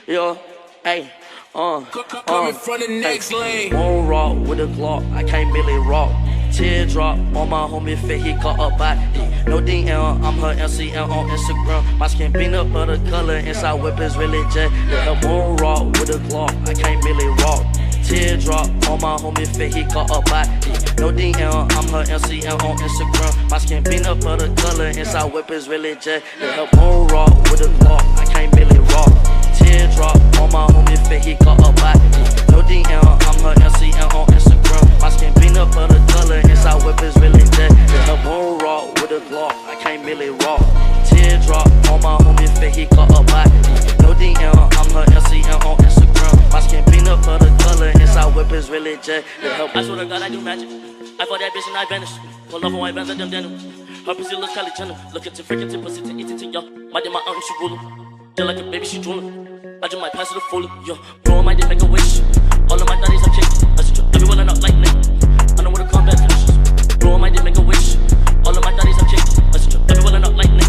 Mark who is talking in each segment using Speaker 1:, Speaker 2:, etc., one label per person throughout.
Speaker 1: Yo, hey,
Speaker 2: Coming from the next lane.
Speaker 1: Won't rock with a Glock, I can't really rock. Teardrop on my homie fit, he caught a body. No DM, I'm her LCM on Instagram. My skin peanut butter color, inside whip is really jet. Yeah, won't rock with a Glock, I can't really rock. Teardrop on my homie fit, he caught a body. No DM, I'm her LCM on Instagram. My skin peanut butter color, inside whip is really jet. Yeah, won't rock with a Glock, I can't really rock. Teardrop on my homie fit, he caught a body. No DM, I'm her LCM on Instagram. My skin peanut butter color, inside whip is really jet. Yeah, won't rock with a Glock, I can't really rock. Teardrop on my homie fit, he caught a body. No DM, I'm her LCM on Instagram. My skin peanut butter color, inside whip is really jet. Yeah,
Speaker 3: I swear to God, I do magic. I fought that bitch and I vanished. Pull off on white bands like them denim. Her pussy look Kylie Jenner. Look at your freaking tip, pussy to eat it to y'all. My day, my aunt, she ruling. Just like a baby, she drooling. I just might pass it a fool. Yo, bro, I might just make a wish. All of my thotties I'm chasing. I should everyone I know like Nick. I know where the combat finishes. Bro, I might just make a wish. All of my thotties I'm chasing. I should everyone I know like Nick.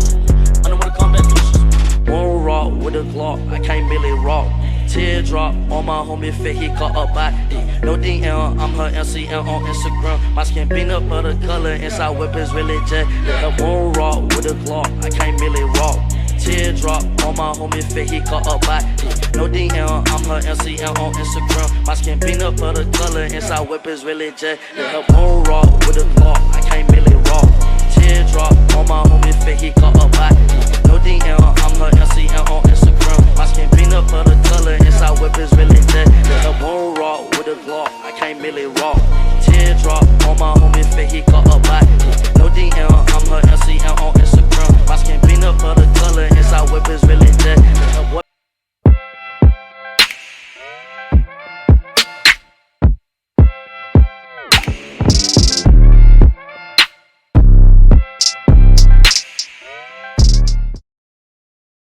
Speaker 3: I know where the combat finishes.
Speaker 1: Won't rock with a Glock, I can't really rock. Teardrop on my homie fit, he caught a body. No DM, I'm her LCM on Instagram. My skin peanut butter color, inside whip is really jet. Yeah, won't rock with a Glock, I can't really rock. Teardrop on my homie fit, he caught a body. No DM, I'm her LCM on Instagram. My skin peanut butter color, inside whip is really jet. Yeah, won't rock with a Glock, I can't really rock. Teardrop on my homie fit, he caught a body. No DM, I'm her LCM on Instagram. My skin peanut